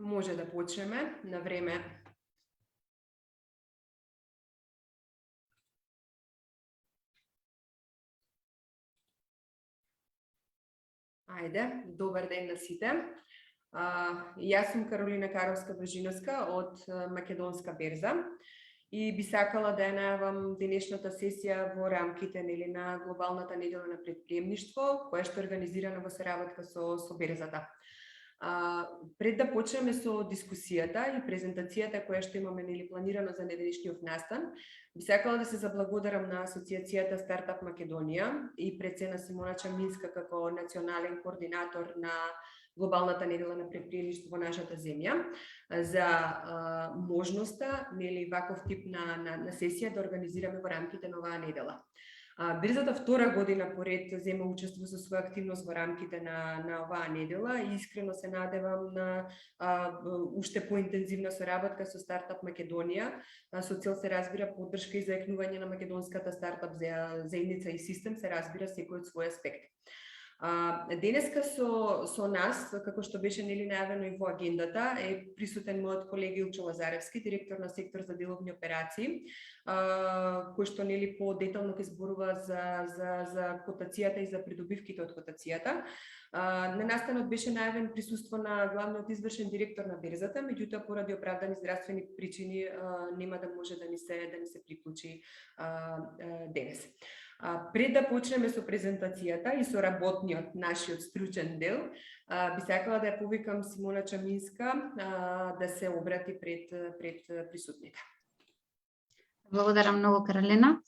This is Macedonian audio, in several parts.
Може да почнеме на време. Ајде, добар ден на сите. Јас сум Каролина Каровска-Божиновска од Македонска берза и би сакала да ја најавам денешната сесија во рамките на глобалната недела на предприемништво, која што е организирана во соработка со берзата. Пред да почнеме со дискусијата и презентацијата која што имаме планирано за денешниот настан, би сакала да се заблагодарам на Асоциацијата Стартап Македонија и пред се на Симона Чаминска како национален координатор на глобалната недела на предприемништво во нашата земја за можноста ваков тип на сесија да организираме во рамките на оваа недела. Берзата втора година поред зема учество со своја активност во рамките на оваа недела и искрено се надевам на уште поинтензивна соработка со Стартап Македонија, со цел се разбира поддршка и заекнување на македонската стартап заедница и систем, се разбира секој од свој аспект. Денеска со нас, како што беше најавено и во агендата, е присутен мојот колега Илчо Лазаревски, директор на сектор за деловни операции, кој што по-детално ќе зборува за котацијата и за придобивките од котацијата. На настанот беше најавен присуство на главниот извршен директор на берзата, меѓутоа поради оправдани здравствени причини нема да може да ни се приклучи денес. Пред да почнеме со презентацијата и со работниот нашиот стручен дел, би сакала да ја повикам Симона Чаминска да се обрати пред присутните. Благодарам многу, Каролина.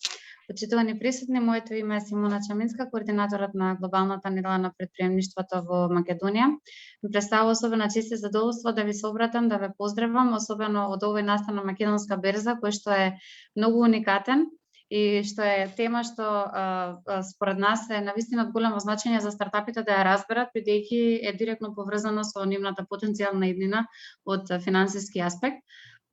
Почитувани присутни, моето име е Симона Чаминска, координаторот на глобалната недела на предприемништвото во Македонија. Ми представува особена чест и задоволство да ви се обратам, да ве поздравам, особено од овој настан на Македонска берза, кој што е многу уникатен и што е тема што според нас е навистина од големо значење за стартапите да ја разберат, бидејќи е директно поврзана со нивната потенцијална иднина од финансиски аспект.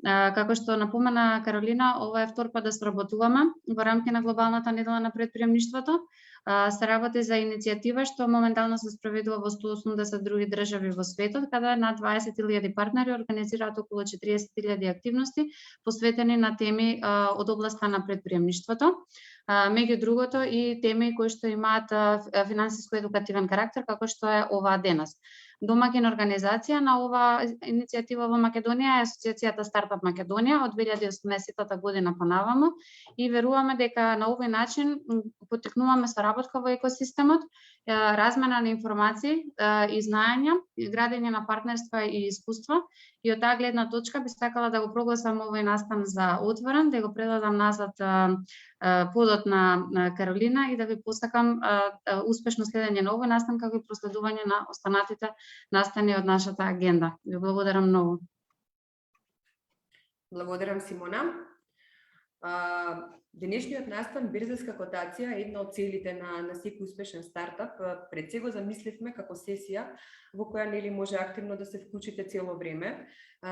Како што напомена Каролина, ова е втор пат да соработуваме во рамки на глобалната недела на предприемништвото. Се работи за иницијатива што моментално се спроведува во 180 други држави во светот, каде над 20.000 партнери организираат околу 40.000 активности посветени на теми од областа на предприемништвото. Меѓу другото и теми кои што имаат финансиско-едукативен карактер, како што е оваа денес. Домаќин организација на оваа иницијатива во Македонија е Асоциацијата Стартап Македонија од 2018 година понаваму и веруваме дека на овој начин поттикнуваме соработка во екосистемот, размена на информации и знаења, градење на партнерства и искуства. И од таа гледна точка би сакала да го прогласам овој настан за отворен, да го предадам назад подот на Каролина и да ви посакам успешно следење на овој настан, како и проследување на останатите настани од нашата агенда. Ви благодарам многу. Благодарам, Симона. Денешниот настан берзарска котација е една од целите на секој успешен стартап. Пред се го замисливме како сесија во која може активно да се вклучите цело време,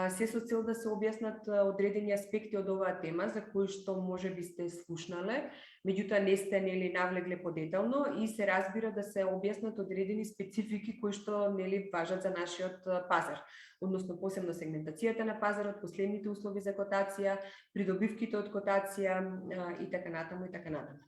се со цел да се објаснат одредени аспекти од оваа тема за кои што можеби сте слушнале, меѓутоа не сте навлегле подетално и се разбира да се објаснат одредени специфики кои што важат за нашиот пазар, односно посебно сегментацијата на пазарот, последните услови за котација, придобивките од котација и така натаму и така натаму.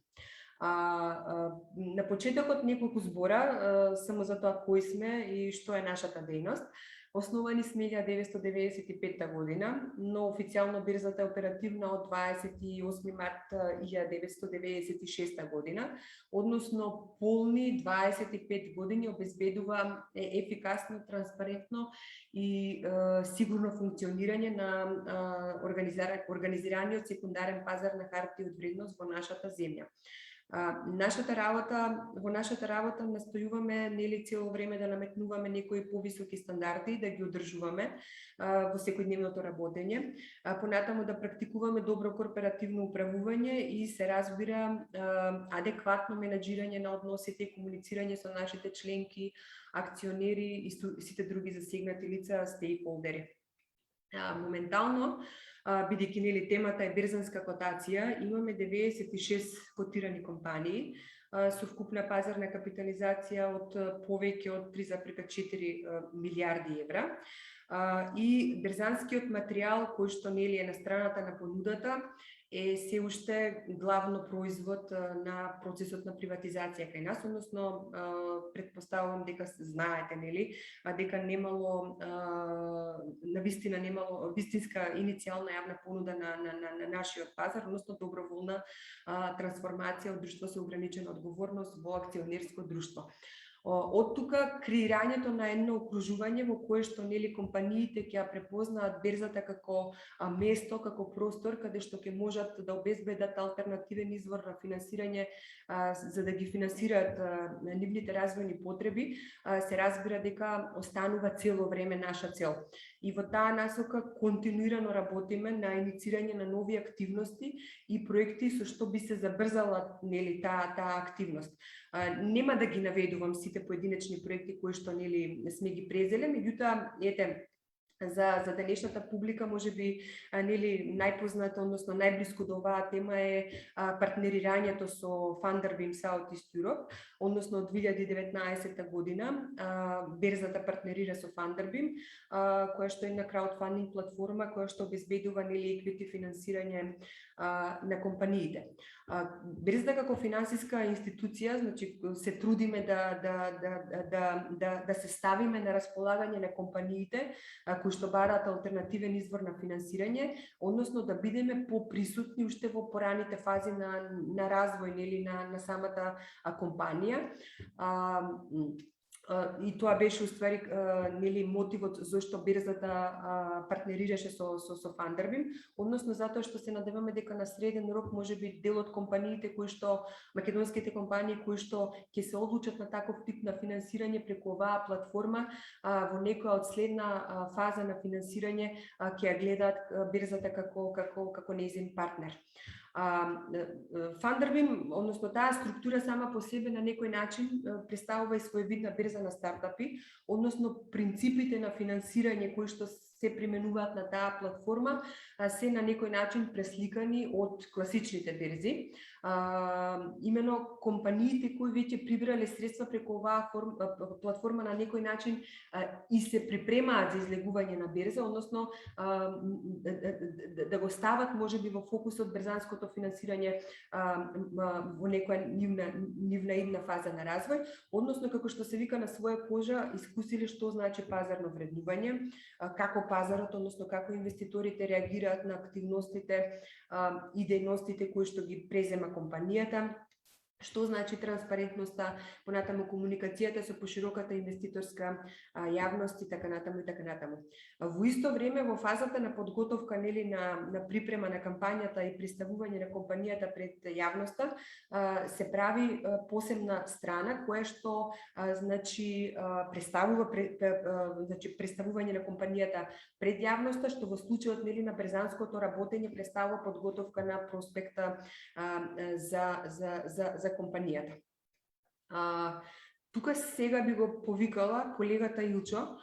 На почетокот неколку збора само за тоа кои сме и што е нашата дејност. Основани сме 1995 година, но официјално берзата е оперативна од 28 март 1996 година, односно полни 25 години обезбедува ефикасно, транспарентно и сигурно функционирање на организираниот секундарен пазар на харти од вредност во нашата земја. Во нашата работа настојуваме цело време да наметнуваме некои повисоки стандарди, да ги одржуваме во секојдневното работење, понатаму да практикуваме добро корпоративно управување и се разбира адекватно менаџирање на односите и комуницирање со нашите членки, акционери и сите други засегнати лица, стейкхолдери. Моментално, бидејќи темата е берзанска котација, имаме 96 котирани компании со вкупна пазарна капитализација од повеќе од 3,4 милиарди евра. и берзанскиот материјал кој што нели е на страната на понудата е се уште главно производ на процесот на приватизација кај нас, односно претпоставувам дека знаете нели дека немало навистина немало вистинска иницијална јавна понуда на нашиот пазар, односно доброволна трансформација од друштво со ограничена одговорност во акционерско друштво. Од тука креирањето на едно окружување во кое што нели компаниите ќе ја препознаат берзата како место, како простор каде што ќе можат да обезбедат алтернативен извор на финансирање за да ги финансираат нивните развојни потреби, се разбира дека останува цело време наша цел. И во таа насока континуирано работиме на иницирање на нови активности и проекти со што би се забрзала нели таа активност. Нема да ги наведувам сите поединечни проекти кои што нели сме ги презеле, меѓутоа ете за денешната публика можеби нели најпознато, односно најблиско до оваа тема е партнерирањето со Funderbeam South East Europe, односно од 2019 година берзата партнерира со Funderbeam, која што е една краудфандинг платформа која што обезбедува нели еквити финансирање на компаниите. Берзата како финансиска институција, значи се трудиме да се ставиме на располагање на компаниите кои што бараат алтернативен извор на финансирање, односно да бидеме поприсутни уште во пораните фази на развој нели на самата компанија. И тоа беше уствари нели мотивот зошто берзата партнерираше со Funderbeam, односно затоа што се надеваме дека на среден рок можеби дел од компаниите кои што македонските компании кои што ќе се одлучат на таков тип на финансирање преку оваа платформа во некоја од следна фаза на финансирање ќе ја гледаат берзата како нејзин партнер. Funderbeam, односно таа структура сама по себе на некој начин представува и своевидна берза на стартапи, односно принципите на финансирање кои што се применуваат на таа платформа се на некој начин пресликани од класичните берзи. Имено компаниите кои веќе прибрале средства преку оваа платформа на некој начин и се припремаат за излегување на берза, односно да го стават можеби во фокусот берзанското финансирање во некоја нивна идна фаза на развој, односно како што се вика на своја кожа искусиле што значи пазарно вреднување, како пазарот, односно како инвеститорите реагираат на активностите и дејностите кои што ги презема компанијата, што значи транспарентноста, понатаму комуникацијата со пошироката инвеститорска јавност и така натаму и така натаму. Во исто време во фазата на подготовка нели на припрема на кампањата и представување на компанијата пред јавноста се прави посебна страна која што значи представува представување на компанијата пред јавноста, што во случајот нели на берзанското работење представува подготовка на проспекта за компанијата. Тука сега би го повикала колегата Илчо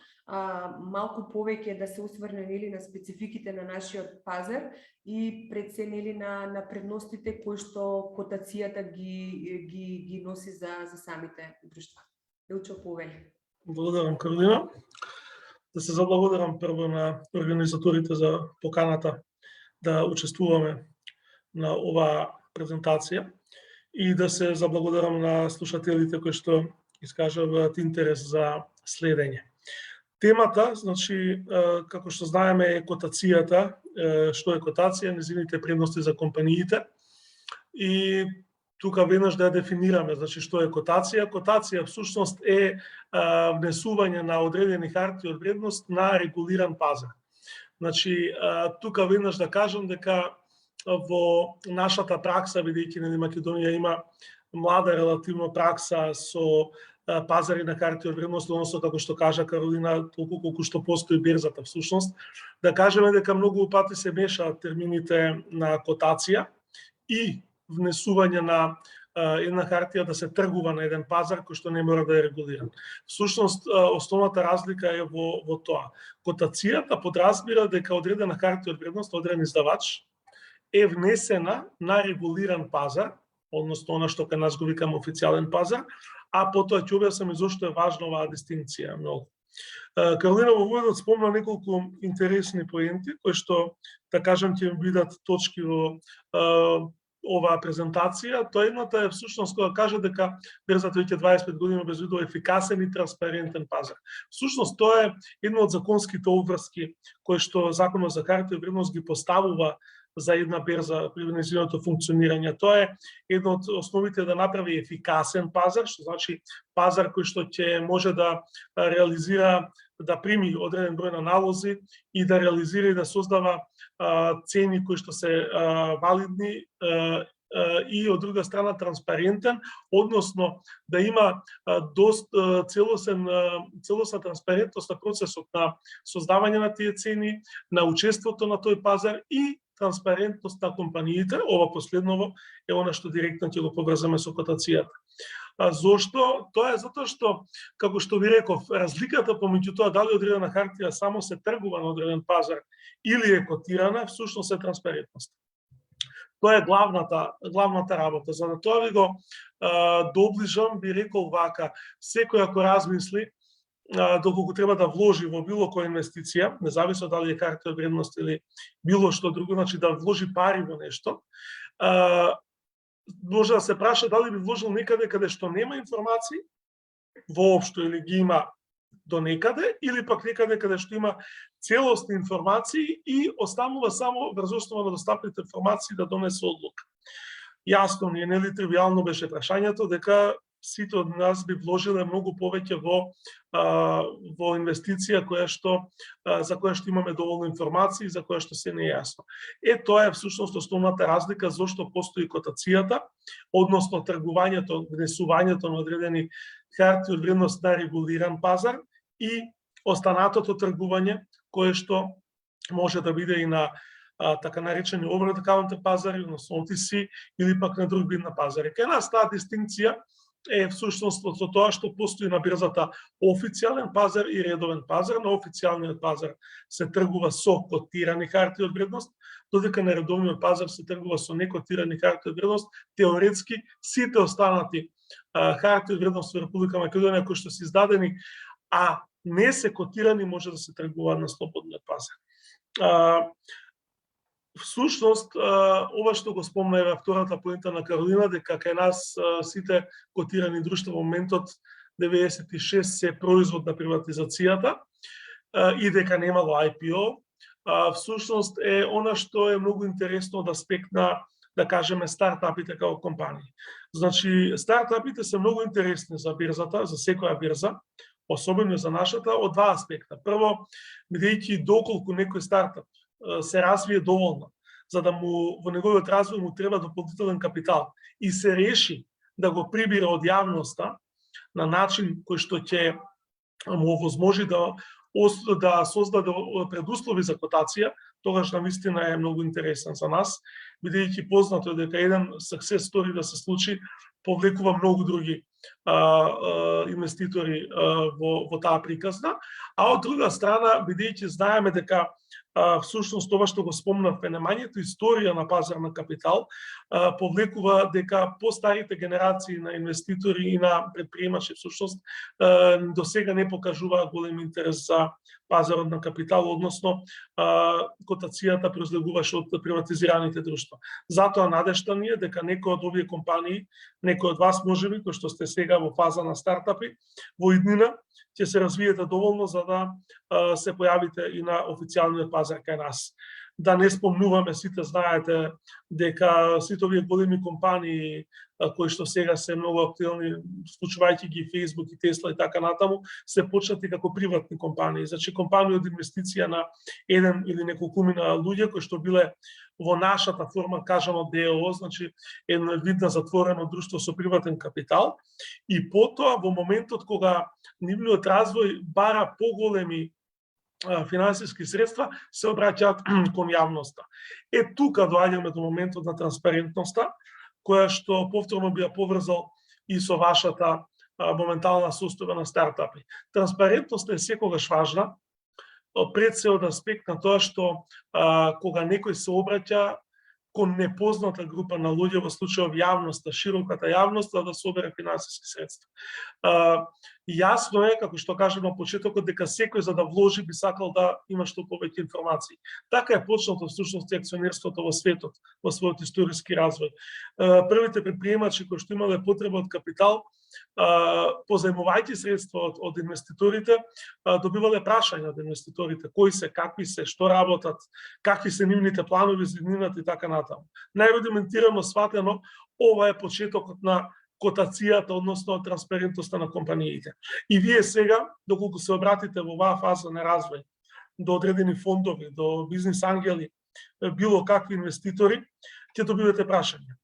малку повеќе да се осврне нели на спецификите на нашиот пазар и пред се нели на предностите кои што котацијата ги носи за самите друштва. Илчо, повели. Благодарам, Каролина. Да се заблагодарам прво на организаторите за поканата да учествуваме на оваа презентација и да се заблагодарам на слушателите кои што искажуваат интерес за следење. Темата, значи, како што знаеме, е котацијата, што е котација, незините предности за компаниите. И тука веднаш да ја дефинираме, значи, што е котација. Котација всушност е внесување на одредени харти од вредност на регулиран пазар. Значи, тука веднаш да кажам дека во нашата пракса, бидејќи нели Македонија има млада релативно пракса со пазари на харти од вредност, односно како што кажа Каролина, толку колку што постои берзата всушност, да кажеме дека многу пати се мешаат термините на котација и внесување на една хартија да се тргува на еден пазар кој што не мора да е регулиран. Всушност, основната разлика е во тоа. Котацијата подразбира дека одредена хартија од вредност, одреден издавач, е внесена на регулиран пазар, односно она што кај нас го викаме официјален пазар, а потоа ќе објаснам зошто е важна оваа дистинкција многу. Каролина во уводот спомна неколку интересни поенти, кои што, да кажем, ќе бидат точки во оваа презентација. Тоа едната е всушност кога каже дека берзата веќе 25 години обезбедува ефикасен и транспарентен пазар. Всушност тоа е едно од законските обврски кои што Законот за харта и вредност ги поставува за една берза при незиното функционирање. Тоа е едно од основите да направи ефикасен пазар, што значи пазар кој што ќе може да реализира, да прими одреден број на налози и да реализира и да создава цени кои што се валидни и од друга страна транспарентен, односно да има целосна транспарентност на процесот на создавање на тие цени, на учеството на тој пазар и транспарентност на компаниите. Ова последново е она што директно ќе го поврзаме со котацијата. Зошто? Тоа е затоа што, како што ви реков, разликата помеѓу тоа дали одредена хартија само се тргува на одреден пазар или е котирана, всушност е транспарентност. Тоа е главната работа. За да тоа ви го доближам, би рекол вака: секој ако размисли доколку треба да вложи во било која инвестиција, независно дали е харта од вредност или било што друго, значи да вложи пари во нешто, може да се праша дали би вложил некаде каде што нема информации воопшто или ги има до некаде, или пак некаде каде што има целосни информации и останува само врз основа на достапните информации да донесе одлука. Јасно ни е, нели тривијално беше прашањето дека сите од нас би вложиле многу повеќе во инвестиција за која што имаме доволно информации, за која што се не е јасно. Тоа е всушност основната разлика зошто постои котацијата, односно тргувањето, внесувањето на одредени харти од вредност на регулиран пазар и останатото тргување кое што може да биде и на така наречени over the counter пазари, односно OTC, или пак на друг вид на пазари. Кај нас таа дистинкција е всушност од тоа што постои на берзата официјален пазар и редовен пазар. На официјалниот пазар се тргува со котирани харти од вредност, додека на редовниот пазар се тргува со некотирани харти од вредност. Теоретски сите останати харти од вредност во Република Македонија кои што се издадени, а не се котирани, може да се тргуваат на слободниот пазар. Всушност, ова што го спомна е втората поента на Каролина, дека кај нас сите котирани друштва во моментот 96 се производ на приватизацијата и дека немало IPO. Всушност е она што е многу интересно од аспект на, да кажеме, стартапите како компании. Значи, стартапите се многу интересни за бирзата, за секоја бирза, особено за нашата, од два аспекта. Прво, бидејќи доколку некој стартап се развие доволно, за да во неговиот развој му треба дополнителен капитал и се реши да го прибира од јавноста на начин кој што ќе му овозможи да создаде предуслови за котација, тогаш навистина е многу интересен за нас, бидејќи познато е дека еден success story да се случи повлекува многу други инвеститори во таа приказна, а од друга страна, бидејќи знаеме дека всушност ова што го спомнав е немањето историја на пазар на капитал, повлекува дека постарите генерации на инвеститори и на предприемачи всушност до сега не покажуваат голем интерес за пазарот на капитал, односно котацијата произлегуваше од приватизираните друштва. Затоа надежта ни е дека некои од овие компании, некои од вас можеби кои што сте сега во фаза на стартапи, во иднина ќе се развиете доволно за да се појавите и на официјалниот пазар кај нас. Да не спомнуваме, сите знаете дека сите овие големи компании кои што сега се многу актуелни, случувајќи ги Facebook и Tesla и така натаму, се почнати како приватни компании. Значи компании од инвестиција на еден или неколкумина луѓе кои што биле во нашата форма, кажано ДОО, значи едно вид на затворено друштво со приватен капитал, и потоа во моментот кога нивниот развој бара поголеми финансиски средства, се обраќаат кон јавноста. Тука доаѓаме до моментот на транспарентноста, која што повторно би ја поврзал и со вашата моментална состојба на стартапи. Транспарентноста е секогаш важна, пред се од аспект на тоа што кога некој се обраќа, кон непозната група на луѓе, во случајов јавноста, широката јавност, за да собере финансиски средства. Јасно е, како што кажам на почетокот, дека секој за да вложи би сакал да има што повеќе информации. Така е почнато всушност акционерството во светот, во својот историски развој. Првите предприемачи кои што имале потреба од капитал, позајмувајќи средства од инвеститорите, добивале прашања од инвеститорите, кои се, какви се, што работат, какви се нивните планови за иднината и така натаму. Најрудиментирано сватено, ова е почетокот на котацијата, односно транспарентноста на компаниите. И вие сега, доколку се обратите во оваа фаза на развој, до одредени фондови, до бизнис ангели, било какви инвеститори, ќе добивате прашања.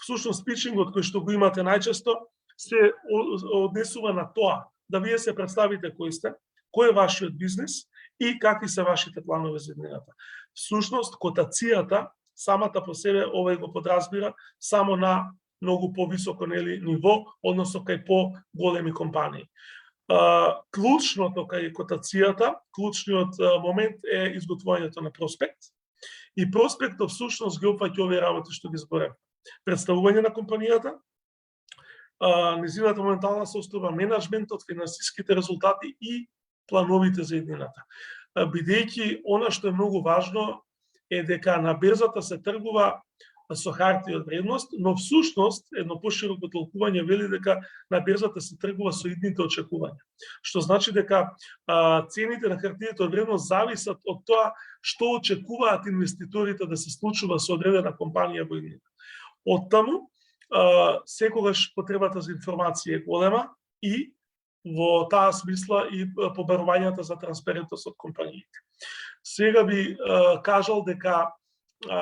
Всушност, питчингот кој што го имате најчесто, се однесува на тоа да вие се представите кои сте, кој е вашиот бизнис и какви се вашите планови за иднината. Всушност, котацијата, самата по себе, овој го подразбира само на многу повисоко ниво, односно кај по-големи компании. Клучното кај котацијата, клучниот момент е изготвувањето на проспект. И проспектот всушност ги опфаќа овие работи што ги зборев. Представување на компанијата, незината моментална состојба, менаџментот, финансиските резултати и плановите за иднината. Бидејќи она што е многу важно е дека на берзата се тргува со хартија од вредност, но всушност едно пошироко толкување вели дека на берзата се тргува со идните очекувања. Што значи дека цените на хартиите од вредност зависат од тоа што очекуваат инвеститорите да се случува со одредена компанија во иднина. Оттаму секогаш потребата за информација е голема и во таа смисла и побарувањата за транспарентност од компаниите. Сега би кажал дека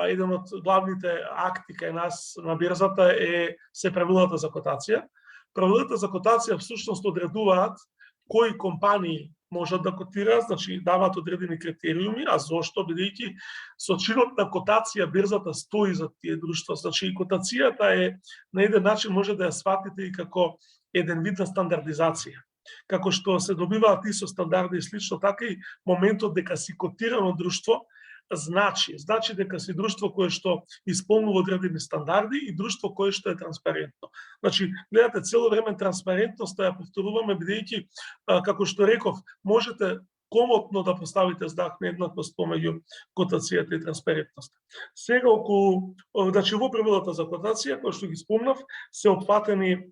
еден од главните акти кај нас на берзата се правилата за котација. Правилата за котација всушност одредуваат кои компании можат да котираат, значи даваат одредени критериуми, а зошто? Бидејќи со чинот на котација берзата стои за тие друштва. Значи котацијата е на еден начин може да ја сватите и како еден вид на стандардизација. Како што се добиваат ISO стандарди и слично, така и моментот дека си котирано друштво значи дека си друштво кое што исполнува одредени стандарди и друштво кое што е транспарентно. Значи, гледате, цело време транспарентноста ја повторуваме, бидејќи, како што реков, можете комотно да поставите знак на еднаквост помеѓу котацијата и транспарентноста. Сега околу, значи во правилата за котација, кои што ги спомнав, се опфатени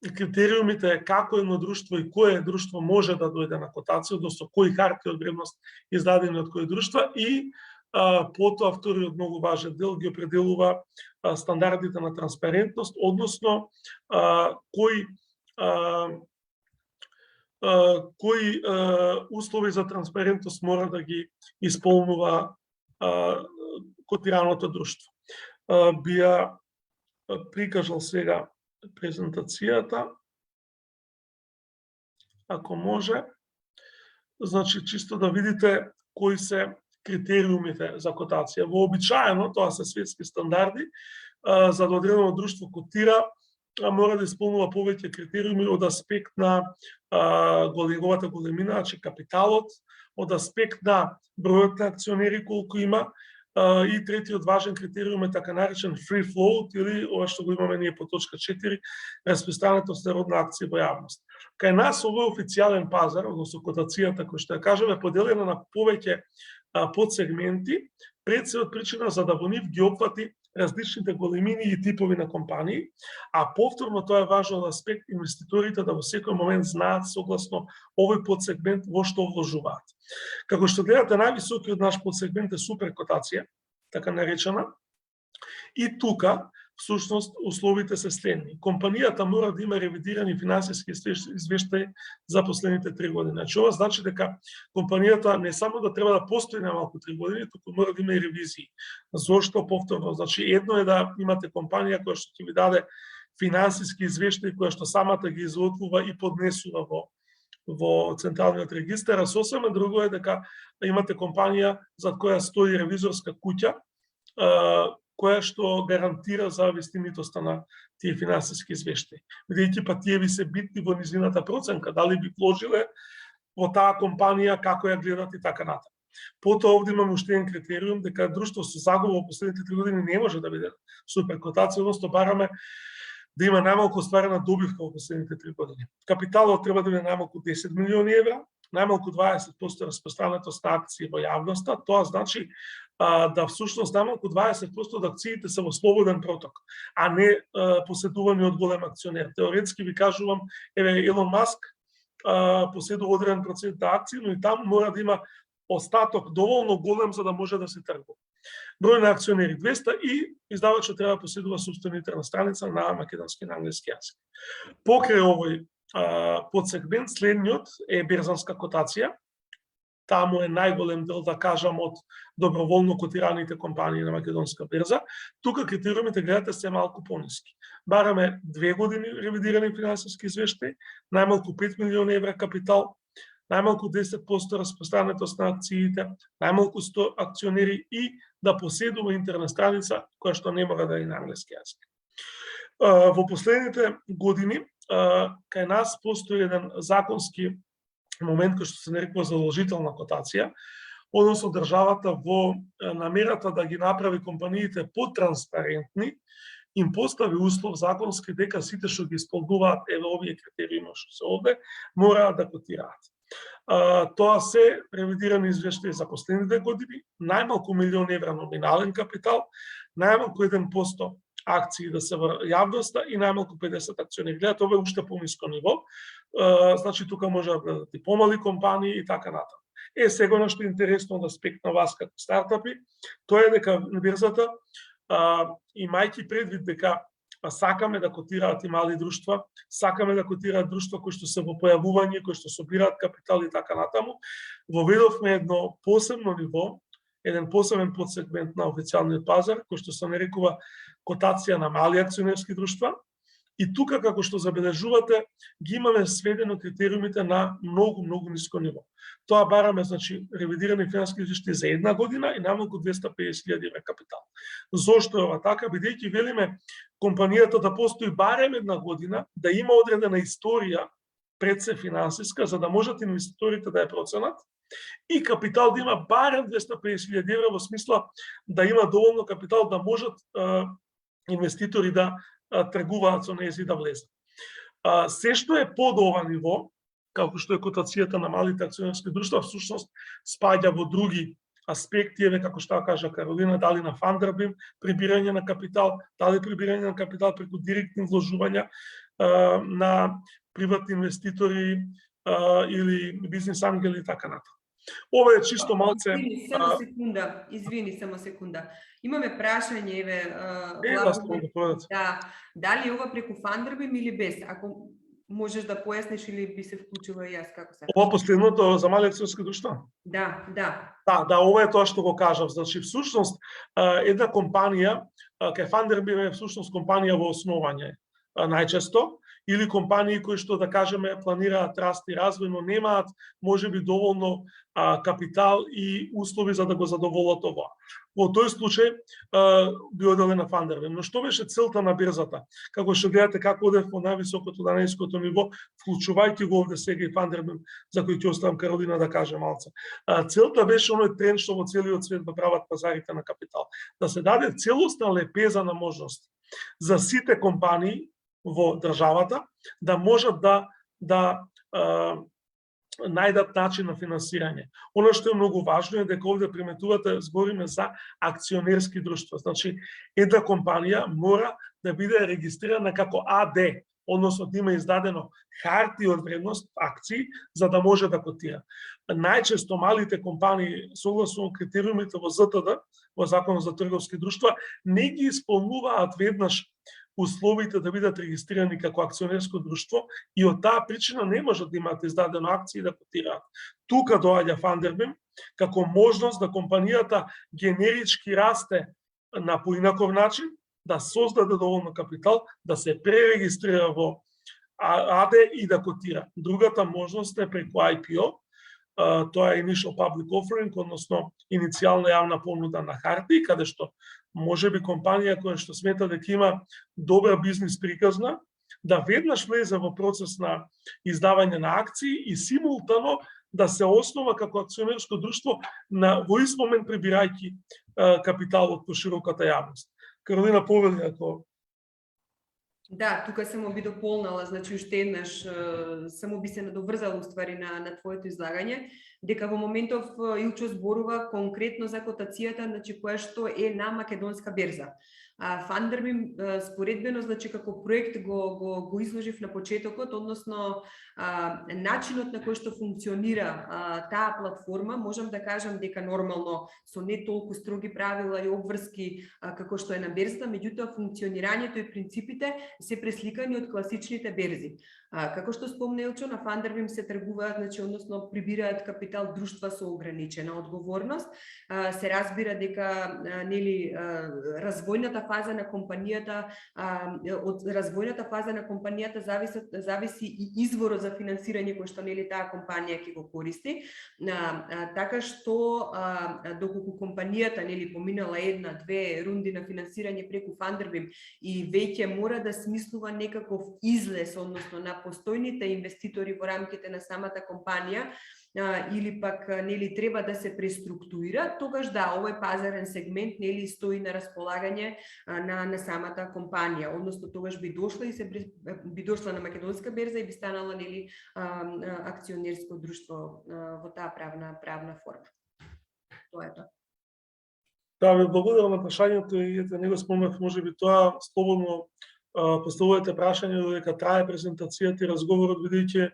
критериумите како едно друштво и кое друштво може да дојде на котација, односно кои харти од вредност издадени од кои друштва и потоа вториот многу важен дел ги определува стандардите на транспарентност, односно кои услови за транспарентност мора да ги исполнува котираното друштво. Би ја прикажал сега презентацијата, ако може, значи чисто да видите кои се критериумите за котација. Вообичаено, тоа се светски стандарди, за да одредено друштво котира, мора да исполнува повеќе критериуми од аспект на неговата големина, значи капиталот, од аспект на бројот на акционери колку има, и третиот важен критериум е така наречен free float, или ова што го имаме ние по точка 4, распространетост на родна акција во јавност. Кај нас овој официјален пазар, односно котацијата, кој што ја кажеме, поделена на повеќе подсегменти, пред се од причина за да во нив ги опфати различните големини и типови на компании, а повторно тоа е важен аспект инвеститорите да во секој момент знаат согласно овој подсегмент во што вложуваат. Како што гледате, највисокиот наш подсегмент е суперкотација, така наречена, и тука всушност условите се следни. Компанијата мора да има ревидирани финансиски извештаи за последните 3 години. Значи, ова значи дека компанијата не само да треба да постои најмалку 3 години, туку мора да има и ревизии. Зошто? Повторно, значи едно е да имате компанија која што ќе ви даде финансиски извештаи, која што самата ги изготвува и поднесува во централниот регистар, а сосема друго е дека имате компанија за која стои ревизорска куќа, која што гарантира за вистинитоста на тие финансиски извештаи. Бидејќи па тие ви се битни во низината проценка, дали би вложиле во таа компанија, како ја гледат и така натаму. Потоа овде имаме уште еден критериум дека друштво со загуба во последните 3 години не може да биде супер котација, односно бараме да има најмалку остварена добивка во последните 3 години. Капиталот треба да биде најмалку 10 милиони евра, најмалку 20% распространетост на акции во јавноста. Тоа значи да всушност најмалку 20% од акциите се во слободен проток, а не поседувани од голем акционер. Теоретски ви кажувам, еве Елон Маск поседува одреден процент на акции, но и таму мора да има остаток доволно голем за да може да се тргува. Број на акционери 200 и издавачот треба да поседува собствена интерна страница на македонски и на англиски јазик. Покрај овој подсегмент, следниот е берзанска котација. Таму е најголем дел, да кажам, од доброволно котираните компании на македонска берза. Тука критериумите, гледате, се малку пониски. Бараме 2 години ревидирани финансиски извештаи, најмалку 5 милиони евра капитал, најмалку 10% распространетост на акциите, најмалку 100 акционери и да поседува интерна страница која што не мора да е на англиски јазик. Во последните години кај нас постои еден законски момент кој што се нарекува задолжителна котација, односно државата во намерата да ги направи компаниите потранспарентни, им постави услов законски дека сите што ги исполнуваат еве овие критериуми што се овде, мораат да котираат. Тоа се ревидирани извештаи за последните години, најмалку милион евра номинален капитал, најмалку 1% акции да се во јавноста и најмалку 50 акционери. Гледате, ова е уште пониско ниво, значи тука може да бидат и помали компании и така натаму. Сега нешто интересно од аспект на вас како стартапи, тоа е дека на берзата, имајќи предвид дека сакаме да котираат и мали друштва, сакаме да котираат друштва кои што се во појавување, кои што собираат капитал и така натаму, воведовме едно посебно ниво, еден посебен подсегмент на официјалниот пазар, кој што се нарекува котација на мали акционерски друштва. И тука, како што забележувате, ги имаме сведено критериумите на многу ниско ниво. Тоа бараме, значи, ревидирани финансиски извештаи за 1 година и најмалку 250.000 евра капитал. Зошто е ова така? Бидејќи велиме компанијата да постои барем 1 година, да има одредена историја пред се финансиска, за да можат инвеститорите да ја проценат, и капитал да има барем 250.000 евра, во смисла да има доволно капитал да можат инвеститори да тргуваат со нејзи да влезат. Се што е под ова ниво, како што е котацијата на малите акционерски друштва, всушност спаѓа во други аспекти, еве како што кажа Каролина, дали на фандербим, прибирање на капитал, дали прибирање на капитал преку директни вложувања на приватни инвеститори или бизнес ангели и така натаму. Ова е чисто малце... Извини, само секунда. Имаме прашање, еве... Да, дали ова преку фандербим или без? Ако можеш да појасниш или би се вклучила и јас, како се... Ова последното за мали акционерски друштва? Да. Да, ова е тоа што го кажав. Значи, всушност, една компанија, кај фандербим е всушност компанија во основање, најчесто, или компании кои што, да кажеме, планираат раст и развој, но немаат можеби доволно капитал и услови за да го задоволат ова. Во тој случај би оделе на фандербим. Но што беше целта на берзата? Како што гледате како оде во највисокото данајското ниво, вклучувајќи го овде сега и фандербим, за кој ќе оставам Каролина да каже малце. Целта беше оној тренд што во целиот свет го прават пазарите на капитал. Да се даде целосна лепеза на можност за сите компании во државата да можат да најдат начин на финансирање. Оно што е многу важно е дека овде приметувате, збориме за акционерски друштва. Значи, една компанија мора да биде регистрирана како АД, односно да има издадено харти од вредност, акции, за да може да котира. Најчесто малите компании, согласно критериумите во ЗТД, во Законот за трговски друштва, не ги исполнуваат веднаш условите да бидат регистрирани како акционерско друштво и од таа причина не можат да имаат издадено акции да котираат. Тука доаѓа фандербим како можност да компанијата генерички расте на поинаков начин, да создаде доволно капитал, да се пререгистрира во АД и да котира. Другата можност е преку IPO, тоа е Initial Public Offering, односно иницијална јавна понуда на харти, каде што можеби компанија која што смета дека има добра бизнис приказна, да веднаш влезе во процес на издавање на акции и симултано да се основа како акционерско друштво во ист момент прибирајќи капиталот по широката јавност. Каролина, повели ако... Да, тука само би дополнала, значи уште еднаш само би се надоврзала уствари на твоето излагање, дека во моментов Илчо зборува конкретно за котацијата, значи која што е на македонска берза. Фандербим споредбено, значи како проект го изложив на почетокот, односно начинот на кој што функционира таа платформа, можам да кажам дека нормално со не толку строги правила и обврски како што е на берзата, меѓутоа функционирањето и принципите се пресликани од класичните берзи. Како што спомна Илчо, на Фандербим се тргуваат, значи односно прибираат капитал друштва со ограничена одговорност. Се разбира дека нели развојната фаза на компанијата, од развојната фаза на компанијата зависи и изворот за финансирање кој што нели таа компанија ќе го користи. Така што доколку компанијата нели поминала една-две рунди на финансирање преку Фандербим и веќе мора да смислува некаков излез, односно на постојните инвеститори во рамките на самата компанија, или пак нели треба да се преструктурира, тогаш да, овој пазарен сегмент нели стои на располагање на самата компанија, односно тогаш би дошла и би дошла на македонска берза и би станала нели акционерско друштво во таа правна форма. Тоа е тоа. Да, ви благодарам на прашањето и ете него спомнав, можеби тоа слободно поставувате прашање додека трае презентацијата и разговорот, бидејќи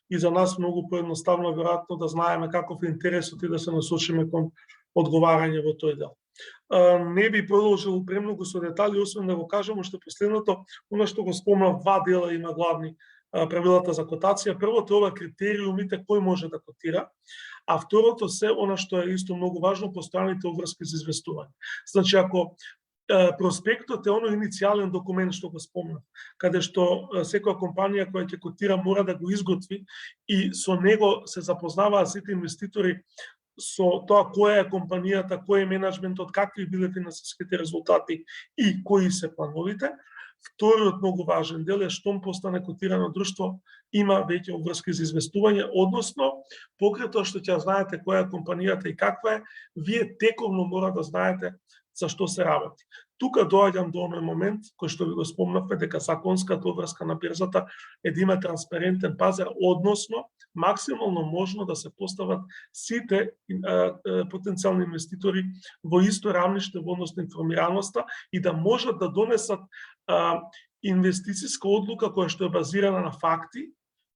и за нас многу поедноставно веројатно да знаеме каков е интересот и да се насочиме кон одговарање во тој дел. Не би продолжил премногу со детали, освен да го кажам уште последното, она што го спомнав, два дела има главни правилата за котација. Првото е ова критериумите кој може да котира, а второто се она што е исто многу важно, постојаните обврски за известување. Значи, ако проспектот е оној иницијален документ што го спомнав, каде што секоја компанија која ќе котира мора да го изготви и со него се запознаваат сите инвеститори со тоа која е компанијата, кој е менеджментот, какви биле финансиските резултати и кои се плановите. Вториот многу важен дел е штом постане котирано друштво, има веќе обврски за известување, односно покрај тоа што ќе знаете која е компанијата и каква е, вие тековно мора да знаете за што се работи. Тука доаѓам до оној момент кој што ви го спомнавме, дека законската обврска на берзата е да има транспарентен пазар, односно максимално можно да се постават сите потенцијални инвеститори во исто рамниште во однос на информираноста и да можат да донесат инвестициска одлука која што е базирана на факти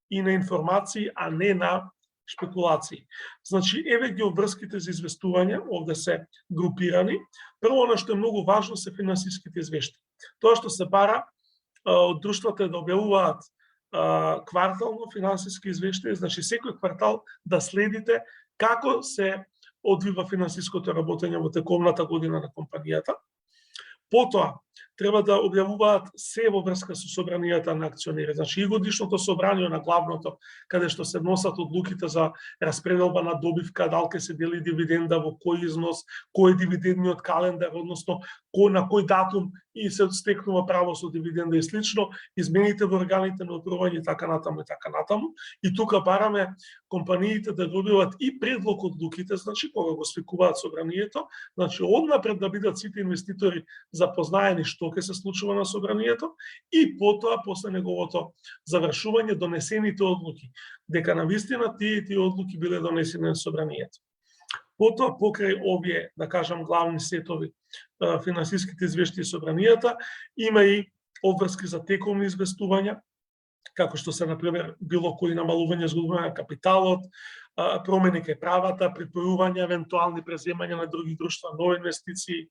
и на информации, а не на шпекулации. Значи, еве ги обврските за известување, овде се групирани. Прво, оно што е многу важно се финансиските извештаи. Тоа што се бара од друштвата е да објавуваат квартално финансиски извештаи, значи секој квартал да следите како се одвива финансиското работење во тековната година на компанијата. Потоа, треба да објавуваат се во врска со собранијата на акционери. Значи, и годишното собрание на главното, каде што се носат одлуките за распределба на добивка, дали ќе се дели дивиденда, во кој износ, кој е дивидендниот календар, односно на кој датум и се стекнува право со дивиденда и слично, измените во органите на управување и така натаму и така натаму. И тука бараме компаниите да добиваат и предлог одлуките, значи кога го свикуваат собранието, значи однапред да бидат сите инвеститори запознаени што ќе се случува на собранието и потоа после неговото завршување донесените одлуки, дека навистина тие одлуки биле донесени на собранието. Потоа покрај овие, да кажам, главни сетови финансиските извештаи собранијата, има и обврски за тековни известувања, како што се, например, било кои намалување згубување на капиталот, промени кај правата, припојување, евентуални преземања на други друштва, нови инвестиции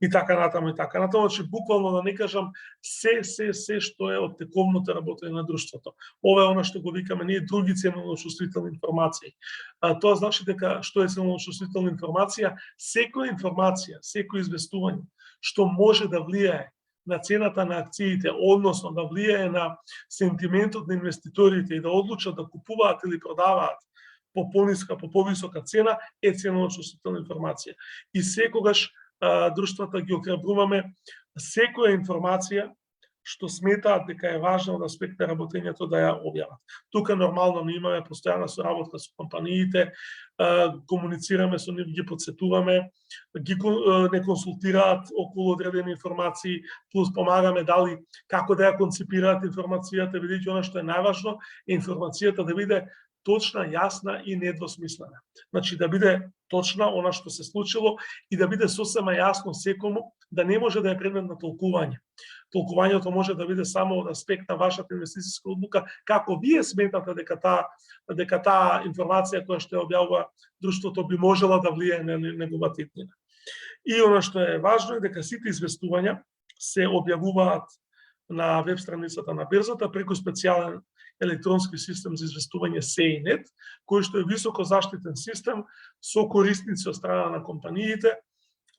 и така натаму и така натаму. Значи, буквално да не кажам се што е од тековното работење на друштвото. Ова е она што го викаме ние други ценовно-чувствителни информации. Тоа значи дека што е ценовно-чувствителна информација? Секоја информација, секој известување што може да влијае на цената на акциите, односно да влијае на сентиментот на инвеститорите и да одлучат да купуваат или продаваат по пониска, по повисока цена, е ценовно-чувствителна информација. И секогаш друштвата ги охрабруваме секоја информација што сметаат дека е важно од аспект на работењето да ја објават. Тука нормално ние имаме постојана соработка со компаниите, комуницираме со нив, ги подсетуваме, не консултираат околу одредени информации, плюс помагаме дали како да ја концепираат информацијата, бидејќи она што е најважно е информацијата да биде точна, јасна и недвосмислена. Значи да биде точна она што се случило и да биде сосема јасно секому, да не може да е предмет на толкување. Толкувањето може да биде само од аспект на вашата инвестицијска одлука, како вие сметате дека таа информација која што ја објавува друштвото би можела да влијае на неговата иднина. И она што е важно е дека сите известувања се објавуваат на веб страницата на берзата преку специјален електронски систем за известување SEINET, кој што е високо заштитен систем со корисници од страна на компаниите,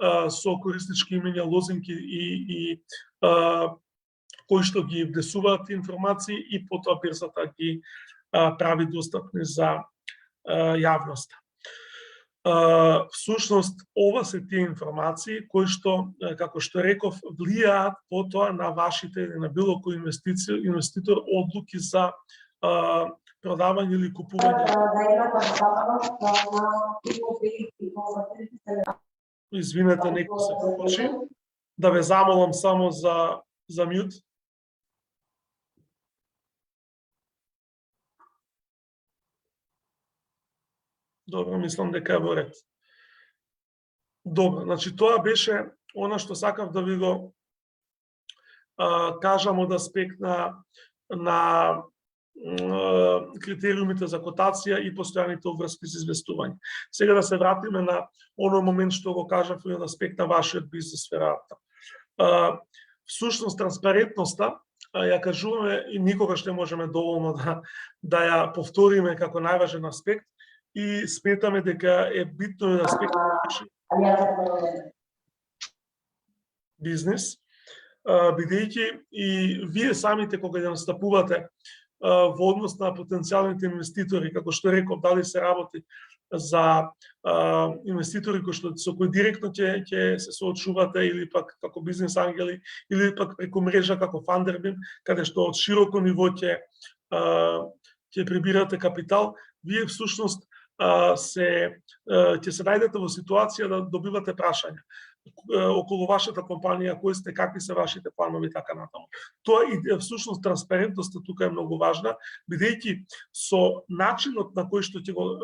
со кориснички имења, лозинки и кои што ги внесуваат информации и потоа берзата ги прави достапни за јавноста. Всушност, ова се тие информации кои што, како што реков, влијаат потоа на вашите или на било кој инвеститор одлуки за продавање или купување. Извинете, некој се вклучи. Да ве замолам само за мјут. Добро, мислам дека е во ред. Добро, значи тоа беше она што сакав да ви го кажам од аспект на критериумите за котација и постојаните обврски за известување. Сега да се вратиме на оној момент што го кажав и од аспект на вашиот бизнес сферата. Всушност, транспарентноста, ја кажуваме и никогаш не можеме доволно да ја повториме како најважен аспект и сметаме дека е битно од аспект на бизнес, бидејќи и вие самите кога ја настапувате во однос на потенцијалните инвеститори, како што реков, дали се работи за инвеститори со кои директно ќе се соочувате или пак како бизнес ангели или пак преку мрежа како Funderbeam, каде што од широко ниво ќе прибирате капитал, вие всушност ќе се најдете во ситуација да добивате прашања околу вашата компанија, кои сте, какви се вашите планови и така натаму. Тоа и всушност транспарентноста тука е многу важна, бидејќи со начинот на кој што ќе го,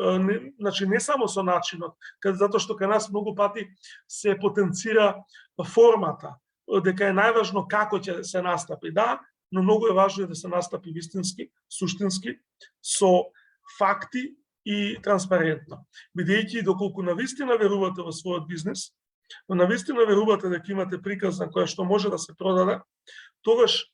значи не само со начинот, затоа што кај нас многу пати се потенцира формата, дека е најважно како ќе се настапи, да, но многу е важно да се настапи вистински, суштински, со факти и транспарентно. Бидејќи доколку навистина верувате во својот бизнес, навистина верувате дека имате приказна која што може да се продаде, тогаш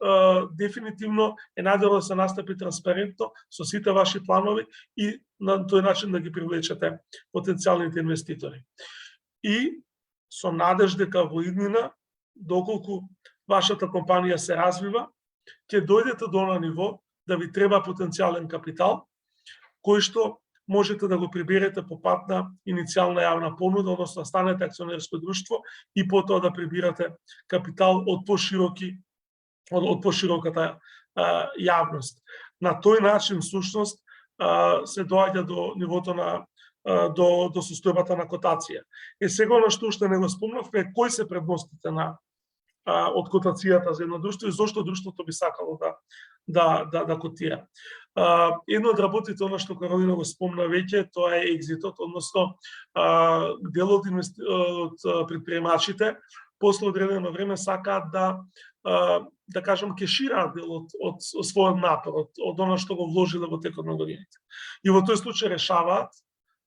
дефинитивно е најдобро да се настапи транспарентно со сите ваши планови и на тој начин да ги привлечете потенцијалните инвеститори. И со надеж дека во иднина, доколку вашата компанија се развива, ќе дојдете до на ниво да ви треба потенцијален капитал, кој што можете да го приберете по пат на иницијална јавна понуда, односно станете акционерско друштво и потоа да прибирате капитал од пошироката јавност. На тој начин, всушност, се доаѓа до нивото до состојбата на котација. Сега на што уште не го спомнавме е кои се предностите од котацијата за едно друштво и зошто друштвото би сакало да котира. Едно од работите, она што Каролина го спомна веќе, тоа е екзитот, односно дел од предприемачите после одредено време сакаат да кажам кешираат дел од својот напор, од она што го вложиле во текот на годините. И во тој случај решаваат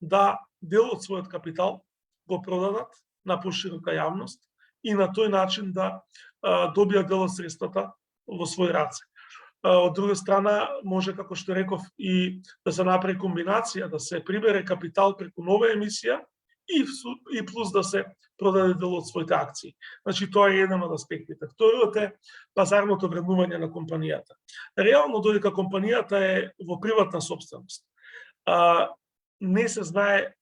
да дел од својот капитал го продадат на поширока јавност и на тој начин да добијат дел од средствата во свој раце. Од друга страна, може, како што реков, и да се направи комбинација, да се прибере капитал преку нова емисија и плюс да се продаде дел од своите акции. Значи, тоа е еден од аспектите. Вториот е пазарното вреднување на компанијата. Реално, додека компанијата е во приватна сопственост, не се знае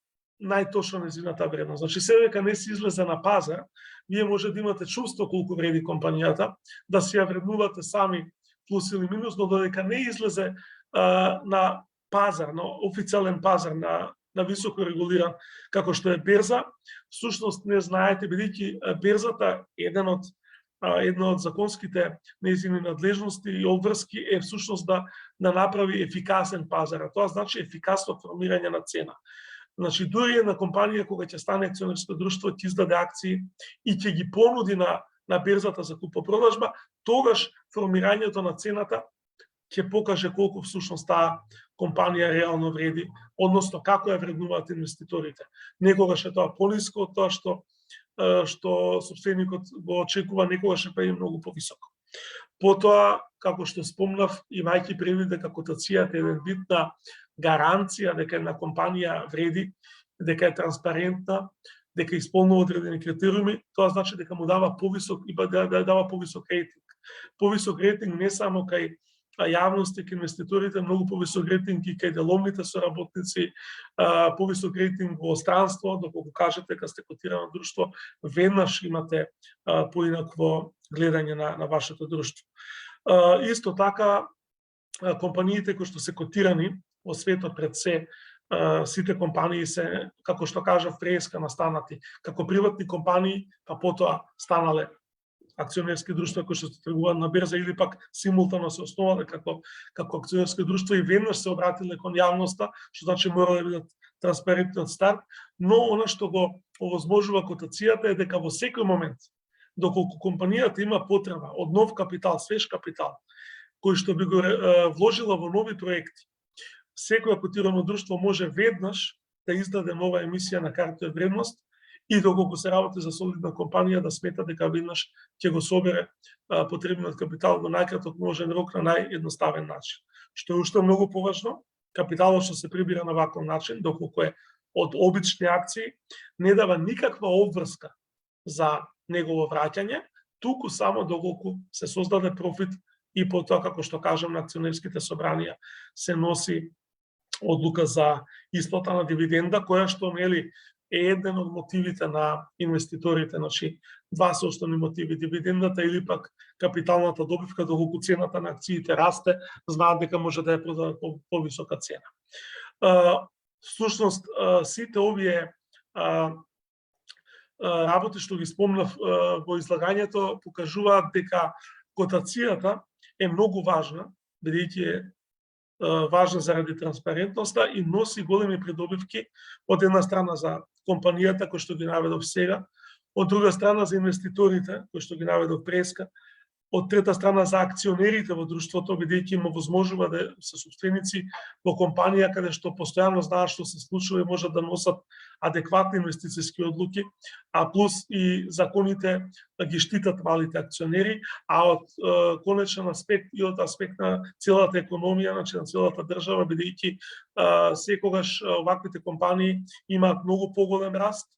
најточно нејзината вредност. Значи, се дека не се излезе на пазар, вие може да имате чувство колку вреди компанијата, да си ја вреднувате сами плюс или минус, но додека не излезе на пазар, на официјален пазар, на високо регулиран, како што е берза, всушност не знаете, бидејќи берзата една од законските нејзини надлежности и обврски е всушност да направи ефикасен пазар, а тоа значи ефикасно формирање на цена. Значи, дури една компанија кога ќе стане акционерско друштво, ќе издаде акции и ќе ги понуди на берзата за купо-продажба, тогаш формирањето на цената ќе покаже колку всушност таа компанија реално вреди, односно како ја вреднуваат инвеститорите. Некогаш е тоа пониско од тоа што сопственикот го очекува, некогаш е многу повисоко. Потоа, како што спомнав, имајќи предвид дека котацијата е еден вид на гаранција дека една компанија вреди, дека е транспарентна, дека исполнува одредени критериуми, тоа значи дека му дава повисок и дава повисок рейтинг. Повисок рейтинг не само кај јавност и кај инвеститорите, многу повисок рейтинг и кај деловните соработници, повисок рейтинг во странство, доколку кажете дека сте котирано друштво, веднаш имате поинакво гледање на вашето друштво. Исто така, компаниите кои што се котирани во светот пред се, сите компании се, како што кажав, преска настанати како приватни компании, па потоа станале акционерски друштва кои што се тргуваат на берза или пак симултано се основале како акционерски друштва и веднаш се обратиле кон јавноста, што значи мора да бидат транспарентни од старт, но она што го овозможува котацијата е дека во секој момент, доколку компанијата има потреба од нов капитал, свеж капитал, кој што би го вложила во нови проекти, секој котирано друштво може веднаш да издаде нова емисија на харта од вредност и доколку се работи за солидна компанија да смета дека веднаш ќе го собере потребниот капитал во најкраток можен рок на наједноставен начин. Што е уште многу поважно, капиталот што се прибира на ваков начин, доколку е од обични акции, не дава никаква обврска за негово враќање, туку само доколку се создаде профит и потоа, како што кажам, на акционерските собранија се носи одлука за исплата на дивиденда, која што нели е еден од мотивите на инвеститорите, значи два се основни мотиви, дивидендата или пак капиталната добивка, доколку цената на акциите расте, знаат дека може да ја продадат по повисока цена. Всушност, сите овие работи што ги спомнав во излагањето покажуваат дека котацијата е многу важна, бидејќи е важна заради транспарентноста и носи големи придобивки од една страна за компанијата кој што ги наведов сега, од друга страна за инвеститорите кои што ги наведов преска, од трета страна за акционерите во друштвото, бидејќи им овозможува да се собственици во компанија каде што постојано знаат што се случува и можат да носат адекватни инвестициски одлуки, а плюс и законите да ги штитат малите акционери, а од конечен аспект и од аспект на целата економија, значи на целата држава, бидејќи секогаш ваквите компании имаат многу поголем раст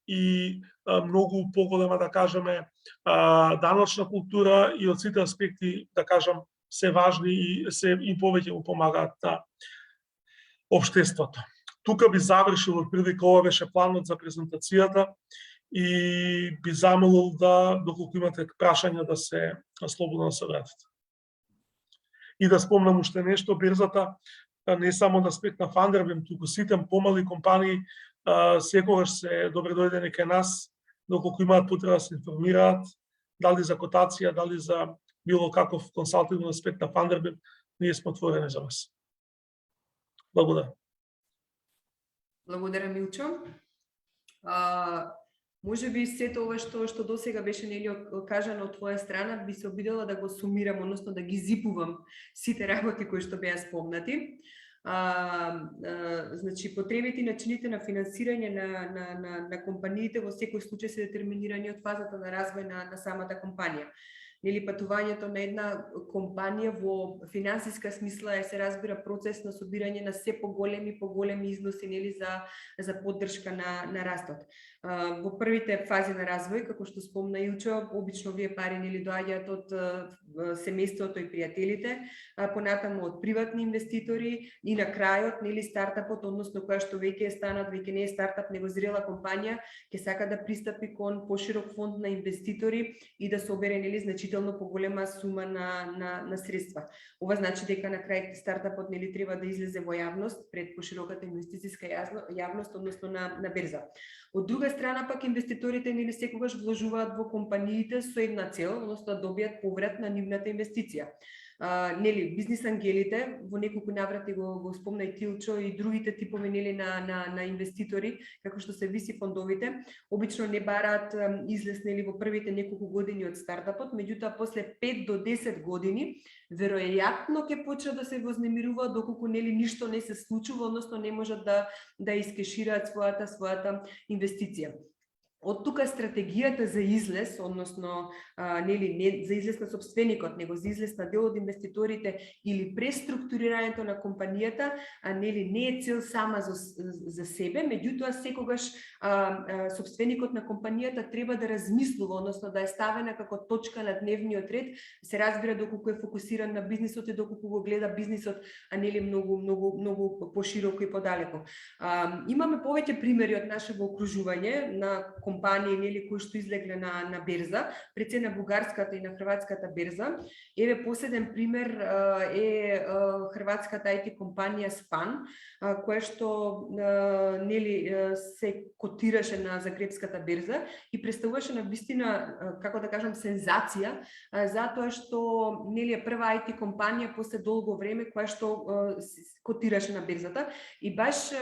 и многу поголема, да кажеме, даночна култура и од сите аспекти, да кажам, се важни и се и повеќе му помагаат на општеството. Тука би завршил од прилика, ова беше планот за презентацијата и би замолил да, доколку имате прашања, да се слободно се вратите. И да спомнам уште нешто, берзата не само на аспект на Фандербем, туку сите помали компании секогаш се добре дојдени кај нас, доколку имаат потреба да се информираат, дали за котација, дали за било каков консалтинг аспект на Фандербем, ние сме отворени за вас. Благодарам. Благодарам, Милчо. Може би сето ова што досега беше нели кажано од твоја страна, би се обидела да го сумирам, односно да ги зипувам сите работи кои што беа спомнати. Значи, потребите и начините на финансирање на компаниите во секој случај се детерминирани од фазата на развој на самата компанија. Нели, патувањето на една компанија во финансиска смисла се разбира процес на собирање на се поголеми износи, нели, за поддршка на растот. Во првите фази на развој, како што спомна Илчо, обично овие пари нели доаѓаат од семејството и пријателите, понатаму од приватни инвеститори и на крајот, нели, стартапот, односно која што веќе е станат, веќе не е стартап, него зрела компанија, ќе сака да пристапи кон поширок фонд на инвеститори и да собере, нели, значително поголема сума на средства. Ова значи дека на крај стартапот, нели, треба да излезе во јавност пред пошироката инвестициска јавност, односно на берза. Од друга страна пак инвеститорите, нели, секогаш вложуваат во компаниите со една цел, односно да добијат поврат на нивната инвестиција. Нели, бизнис ангелите, во неколку наврати го спомна и Тилчо и другите типови, нели, на инвеститори, како што се VC фондовите, обично не бараат излез, нели, во првите неколку години од стартапот, меѓутоа после 5 до 10 години веројатно ќе почнат да се вознемируваат доколку, нели, ништо не се случува, односно не можат да искешираат својата инвестиција. Од тука стратегијата за излез, односно нели, не за излез на собственикот, него за излез на дел од инвеститорите или преструктурирањето на компанијата, нели, не е цел сама за себе, меѓутоа секогаш собственикот на компанијата треба да размислува, односно да е ставена како точка на дневниот ред, се разбира доколку е фокусиран на бизнисот и доколку го гледа бизнисот, нели, многу пошироко и подалеку. Имаме повеќе примери од нашето окружување на компании, нели, кои што излегле на берза, пред се на бугарската и на хрватската берза. Еве последен пример е хрватската IT компанија Spam, која што нели се котираше на Загребската берза и представуваше на вистина, како да кажам, сензација, затоа што нели е прва IT компанија после долго време која што котираше на берзата и баш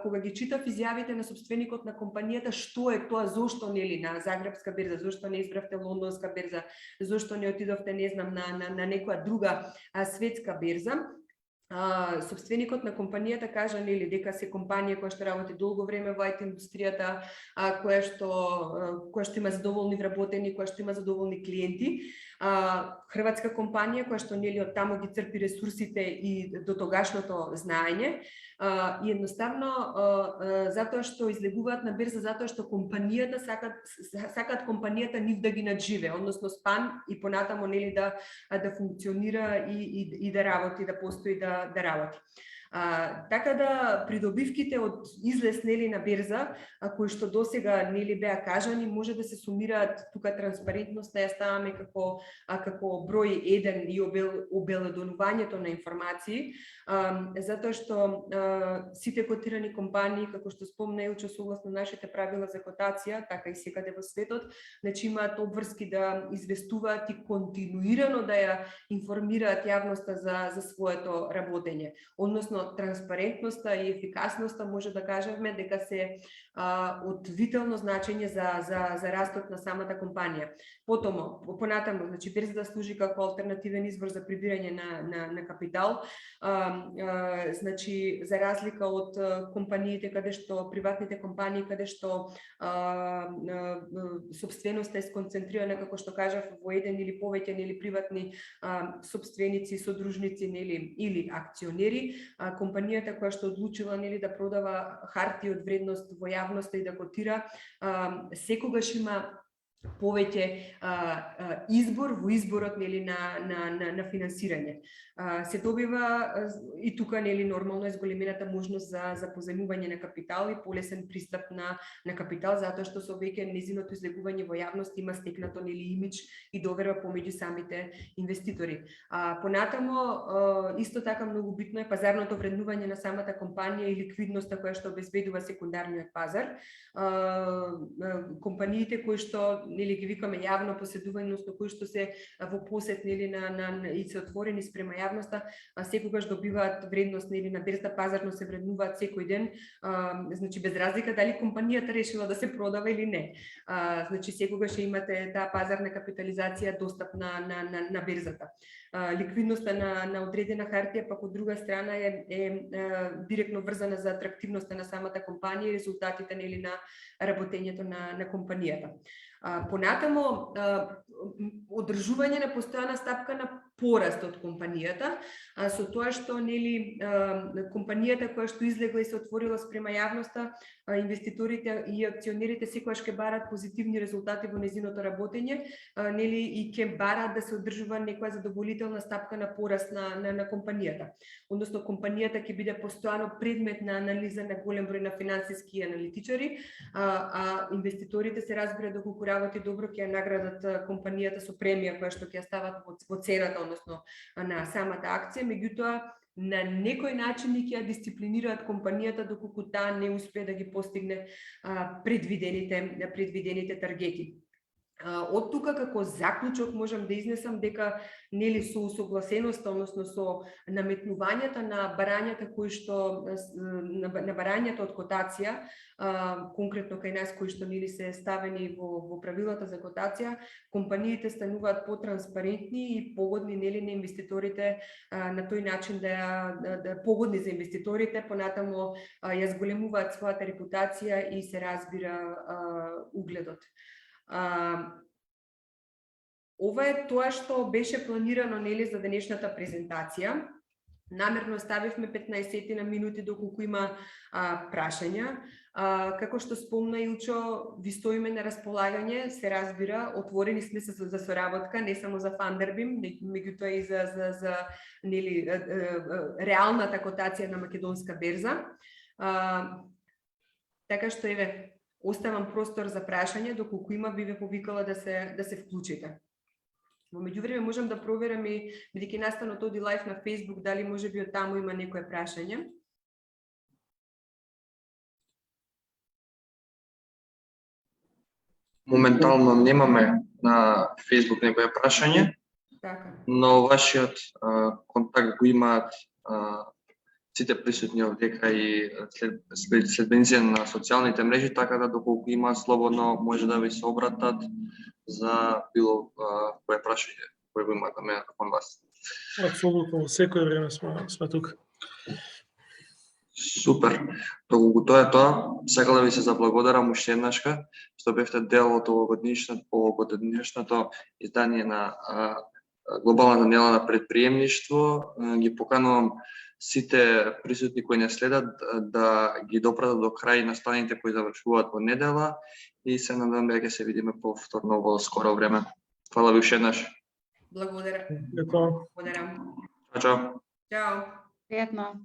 кога ги читав изјавите на собственикот на компанијата, што е тоа, зошто, нели, на Загребска берза, зошто не избравте Лондонска берза, зошто не отидовте, не знам, на некоја друга светска берза. Собственикот на компанијата кажа, нели, дека се компанија која што работи долго време во IT индустријата, која што има задоволни вработени, која што има задоволни клиенти. Хрватска компанија која што, нели, од таму ги црпи ресурсите и до тогашното знаење, и едноставно затоа што излегуваат на берза, затоа што компанијата сакаат компанијата нив да ги надживе, односно Spam и понатамо, нели, да функционира и да работи, да постои, да работи. Така да придобивките од излез, нели, на берза, кои што досега, нели, беа кажани, може да се сумираат, тука транспарентноста ја ставаме како број 1 и обелодонувањето на информации, затоа што сите котирани компании, како што спомна Илчо, согласно нашите правила за котација, така и секаде во светот, значи имаат обврски да известуваат и континуирано да ја информираат јавноста за своето работење. Односно, транспарентноста и ефикасноста може да кажеме дека се од витално значење за растот на самата компанија. Понатаму, значи берзата служи како алтернативен извор за прибирање на капитал. Значи, за разлика од компаниите каде што приватните компании каде што собственоста е сконцентрирана, како што кажав, во еден или повеќе, нели, приватни собственици, содружници, нели, или акционери, компанијата која што одлучила, нели, да продава хартии од вредност во јавноста и да котира, секогаш има повеќе избор во изборот, нели, на финансирање. Се добива и тука, нели, нормално е зголемената можност за позајмување на капитал и полесен пристап на капитал, затоа што со веќе нејзиното излегување во јавност има стекнато, нели, имидж и доверба помеѓу самите инвеститори. Понатамо, исто така многу битно е пазарното вреднување на самата компанија и ликвидноста која што обезбедува секундарниот пазар. Компаниите кои што, нели, ги викаме јавно поседување, односно кои што се во посет, нели, и се отворени спрема јавноста, секогаш добиваат вредност, нели, на берза, пазарно се вреднуваат секој ден, значи без разлика дали компанијата решила да се продава или не. Значи секогаш имате таа пазарна капитализација достапна на берзата. Ликвидноста на одредена хартија пак од друга страна е директно врзана за атрактивноста на самата компанија и резултатите, нели, на работењето на компанијата. Понатамо, одржување на постојана стапка на пораст од компанијата, со тоа што нели компанијата која што излегла и се отворила спрема јавноста, инвеститорите и акционерите секогаш ќе барат позитивни резултати во нејзиното работење, нели и ќе барат да се одржува некоја задоволителна стапка на пораст на компанијата. Односно компанијата ќе биде постојано предмет на анализа на голем број на финансиски аналитичари, а инвеститорите се разбира доколку работи добро ќе ја наградат компанијата со премија која што ќе ја стават во цената, односно на самата акција, меѓутоа на некој начин ќе ја дисциплинираат компанијата доколку таа не успее да ги постигне предвидените таргети. Од тука како заклучок можам да изнесам дека нели со усогласеноста, односно со наметнувањата на барањата кои што на барањата од котација, конкретно кај нас кои што нели се ставени во правилата за котација, компаниите стануваат потранспарентни и погодни нели на инвеститорите, на тој начин да погодни за инвеститорите, понатамо ја зголемуваат својата репутација и се разбира угледот. Ова е тоа што беше планирано нели за денешната презентација. Намерно ставивме 15 на минути доколку има прашања. Како што спомна Илчо, ви стоиме на располагање, се разбира, отворени сме за соработка, не само за Фандербим, меѓутоа и за нели реалната котација на македонска берза. Така што еве, оставам простор за прашање, доколку има би ве повикала да се вклучите. Во меѓувреме можам да проверам и бидејќи настанот оди лајф на Facebook, дали може би од таму има некое прашање. Моментално немаме на Facebook некое прашање, Така. но вашиот контакт го имаат сите присутни овдека и следбеници на социјалните мрежи, така да доколку имаат слободно може да ви се обратат за било кое прашање кое го имаат кон вас. Апсолутно, во секој време сме тука. Супер. Доколку тоа е тоа, сакам да ви се заблагодарам уште еднашка што бевте дел од овогодишното издание на Глобалната недела на предприемништво. Ги поканувам сите присутни кои не следат да ги допратат до крај настаните кои завршуваат во недела и се надам дека ќе се видиме повторно во скоро време. Фала ви уште еднаш. Благодарам. Ето. Благодарам. Чао. Чао. Пријатно.